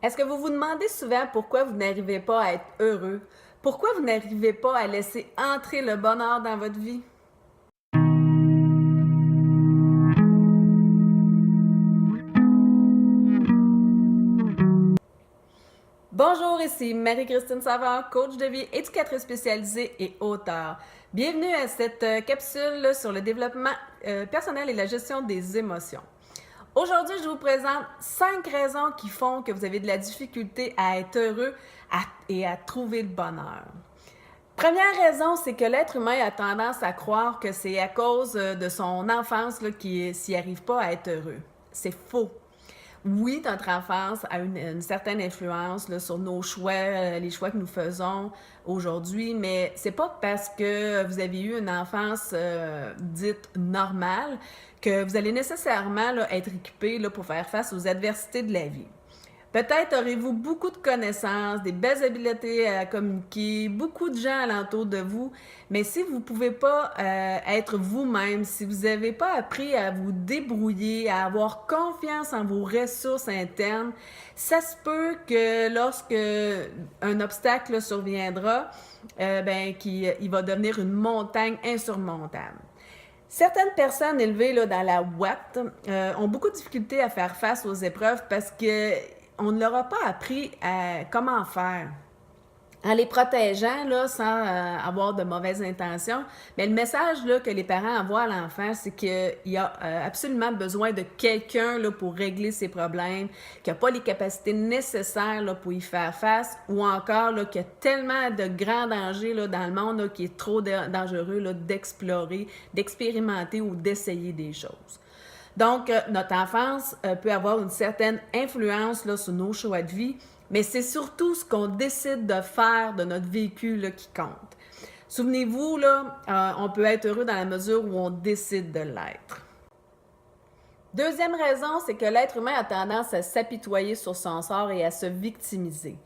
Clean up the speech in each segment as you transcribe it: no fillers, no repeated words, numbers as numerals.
Est-ce que vous vous demandez souvent pourquoi vous n'arrivez pas à être heureux? Pourquoi vous n'arrivez pas à laisser entrer le bonheur dans votre vie? Bonjour, ici Marie-Christine Savard, coach de vie, éducatrice spécialisée et auteure. Bienvenue à cette capsule sur le développement personnel et la gestion des émotions. Aujourd'hui, je vous présente 5 raisons qui font que vous avez de la difficulté à être heureux et à trouver le bonheur. Première raison, c'est que l'être humain a tendance à croire que c'est à cause de son enfance qu'il s'y arrive pas à être heureux. C'est faux. Oui, notre enfance a une certaine influence là, sur nos choix, les choix que nous faisons aujourd'hui, mais c'est pas parce que vous avez eu une enfance dite normale que vous allez nécessairement là, être équipé là, pour faire face aux adversités de la vie. Peut-être aurez-vous beaucoup de connaissances, des belles habiletés à communiquer, beaucoup de gens alentour de vous, mais si vous ne pouvez pas être vous-même, si vous n'avez pas appris à vous débrouiller, à avoir confiance en vos ressources internes, ça se peut que lorsque un obstacle là, surviendra, qu'il va devenir une montagne insurmontable. Certaines personnes élevées là, dans la ouate ont beaucoup de difficultés à faire face aux épreuves parce qu'on ne leur a pas appris comment faire. En les protégeant là, sans avoir de mauvaises intentions, mais le message là, que les parents envoient à l'enfant, c'est qu'il y a absolument besoin de quelqu'un là, pour régler ses problèmes, qu'il n'y a pas les capacités nécessaires là, pour y faire face, ou encore là, qu'il y a tellement de grands dangers là, dans le monde là, qui est trop dangereux là, d'explorer, d'expérimenter ou d'essayer des choses. Donc, notre enfance peut avoir une certaine influence là, sur nos choix de vie, mais c'est surtout ce qu'on décide de faire de notre vécu là, qui compte. Souvenez-vous, là, on peut être heureux dans la mesure où on décide de l'être. Deuxième raison, c'est que l'être humain a tendance à s'apitoyer sur son sort et à se victimiser.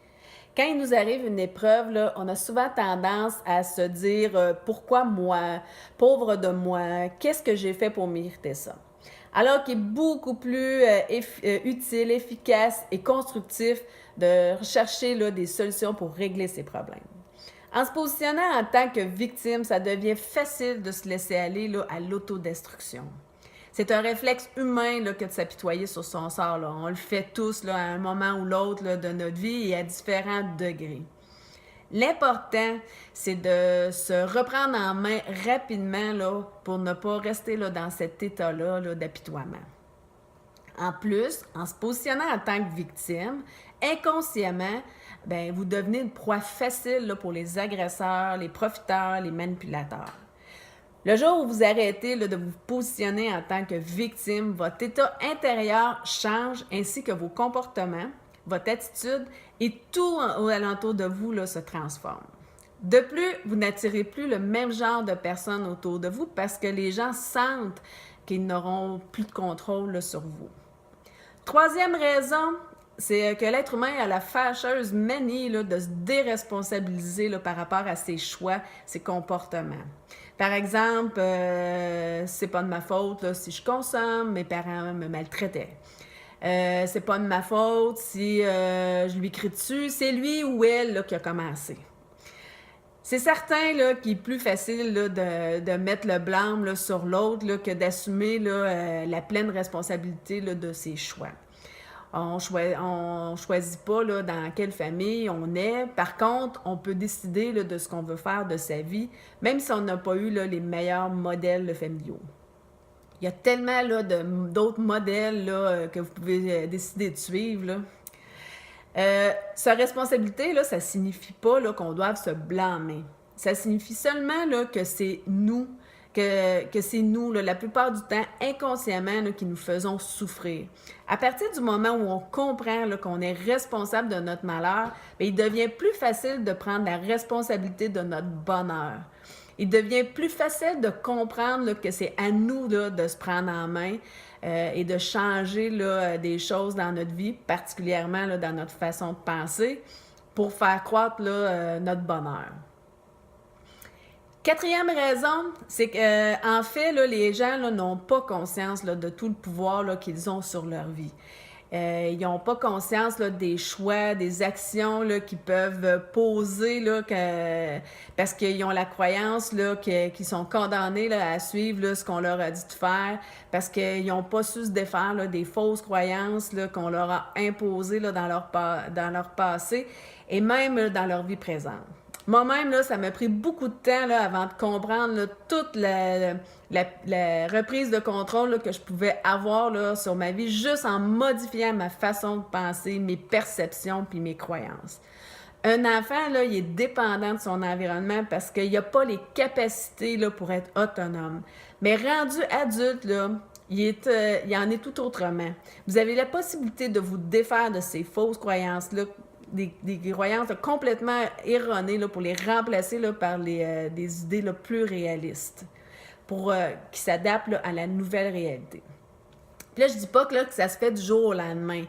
Quand il nous arrive une épreuve, là, on a souvent tendance à se dire pourquoi moi, pauvre de moi, qu'est-ce que j'ai fait pour mériter ça? Alors qu'il est beaucoup plus utile, efficace et constructif de rechercher là, des solutions pour régler ses problèmes. En se positionnant en tant que victime, ça devient facile de se laisser aller là, à l'autodestruction. C'est un réflexe humain là, que de s'apitoyer sur son sort. Là. On le fait tous là, à un moment ou l'autre là, de notre vie et à différents degrés. L'important, c'est de se reprendre en main rapidement là, pour ne pas rester là, dans cet état-là là, d'apitoiement. En plus, en se positionnant en tant que victime, inconsciemment, vous devenez une proie facile là, pour les agresseurs, les profiteurs, les manipulateurs. Le jour où vous arrêtez là, de vous positionner en tant que victime, votre état intérieur change ainsi que vos comportements, votre attitude et tout au alentour de vous là, se transforme. De plus, vous n'attirez plus le même genre de personnes autour de vous parce que les gens sentent qu'ils n'auront plus de contrôle là, sur vous. Troisième raison, c'est que l'être humain a la fâcheuse manie là, de se déresponsabiliser là, par rapport à ses choix, ses comportements. Par exemple, c'est pas de ma faute là, si je consomme, mes parents me maltraitaient. C'est pas de ma faute si je lui crie dessus, c'est lui ou elle là, qui a commencé. C'est certain là, qu'il est plus facile là, de mettre le blâme là, sur l'autre là, que d'assumer là, la pleine responsabilité là, de ses choix. On choisit pas là, dans quelle famille on est. Par contre, on peut décider là, de ce qu'on veut faire de sa vie, même si on n'a pas eu là, les meilleurs modèles là, familiaux. Il y a tellement là, d'autres modèles là, que vous pouvez décider de suivre. Là. Sa responsabilité, là, ça ne signifie pas là, qu'on doive se blâmer. Ça signifie seulement là, que c'est nous, que c'est nous, là, la plupart du temps, inconsciemment, là, qui nous faisons souffrir. À partir du moment où on comprend là, qu'on est responsable de notre malheur, bien, il devient plus facile de prendre la responsabilité de notre bonheur. Il devient plus facile de comprendre là, que c'est à nous là, de se prendre en main et de changer là, des choses dans notre vie, particulièrement là, dans notre façon de penser, pour faire croître là, notre bonheur. Quatrième raison, c'est qu'en fait, là, les gens là, n'ont pas conscience là, de tout le pouvoir là, qu'ils ont sur leur vie. Ils n'ont pas conscience là, des choix, des actions là, qu'ils peuvent poser là, parce qu'ils ont la croyance là, qu'ils sont condamnés là, à suivre là, ce qu'on leur a dit de faire, parce qu'ils n'ont pas su se défaire là, des fausses croyances là, qu'on leur a imposées là, dans leur passé et même là, dans leur vie présente. Moi-même, là, ça m'a pris beaucoup de temps là, avant de comprendre là, toute la reprise de contrôle là, que je pouvais avoir là, sur ma vie juste en modifiant ma façon de penser, mes perceptions puis mes croyances. Un enfant, là, il est dépendant de son environnement parce qu'il n'a pas les capacités là, pour être autonome. Mais rendu adulte, là, il en est tout autrement. Vous avez la possibilité de vous défaire de ces fausses croyances-là, des croyances là, complètement erronées là, pour les remplacer là, par des idées là, plus réalistes, qui s'adaptent là, à la nouvelle réalité. Puis là, je dis pas que ça se fait du jour au lendemain,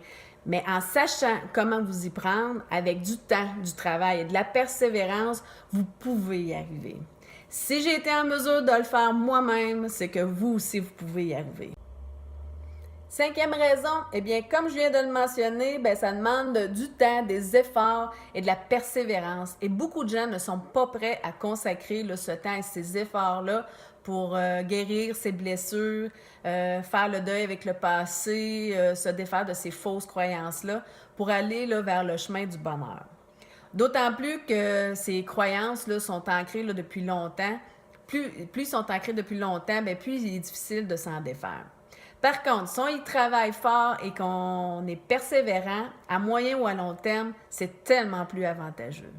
mais en sachant comment vous y prendre, avec du temps, du travail et de la persévérance, vous pouvez y arriver. Si j'ai été en mesure de le faire moi-même, c'est que vous aussi, vous pouvez y arriver. Cinquième raison, eh bien, comme je viens de le mentionner, bien, ça demande du temps, des efforts et de la persévérance. Et beaucoup de gens ne sont pas prêts à consacrer là, ce temps et ces efforts-là pour guérir ses blessures, faire le deuil avec le passé, se défaire de ces fausses croyances-là pour aller là, vers le chemin du bonheur. D'autant plus que ces croyances-là sont ancrées là, depuis longtemps. Plus ils sont ancrés depuis longtemps, bien, plus il est difficile de s'en défaire. Par contre, si on y travaille fort et qu'on est persévérant, à moyen ou à long terme, c'est tellement plus avantageux.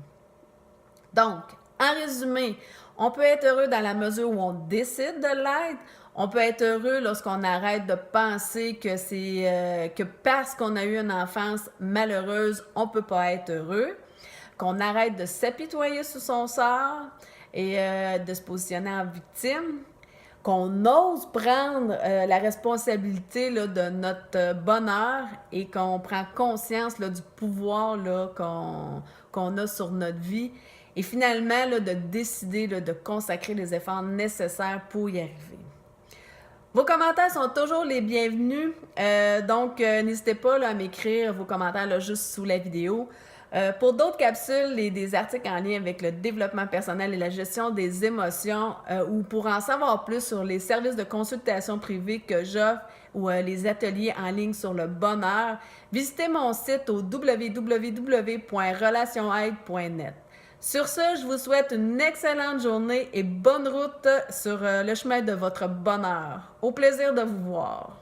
Donc, en résumé, on peut être heureux dans la mesure où on décide de l'être. On peut être heureux lorsqu'on arrête de penser que parce qu'on a eu une enfance malheureuse, on ne peut pas être heureux. Qu'on arrête de s'apitoyer sur son sort et de se positionner en victime. Qu'on ose prendre la responsabilité là, de notre bonheur et qu'on prend conscience là, du pouvoir là, qu'on a sur notre vie et finalement là, de décider là, de consacrer les efforts nécessaires pour y arriver. Vos commentaires sont toujours les bienvenus, donc n'hésitez pas là, à m'écrire vos commentaires là, juste sous la vidéo. Pour d'autres capsules et des articles en lien avec le développement personnel et la gestion des émotions ou pour en savoir plus sur les services de consultation privée que j'offre ou les ateliers en ligne sur le bonheur, visitez mon site au www.relationaide.net. Sur ce, je vous souhaite une excellente journée et bonne route sur le chemin de votre bonheur. Au plaisir de vous voir.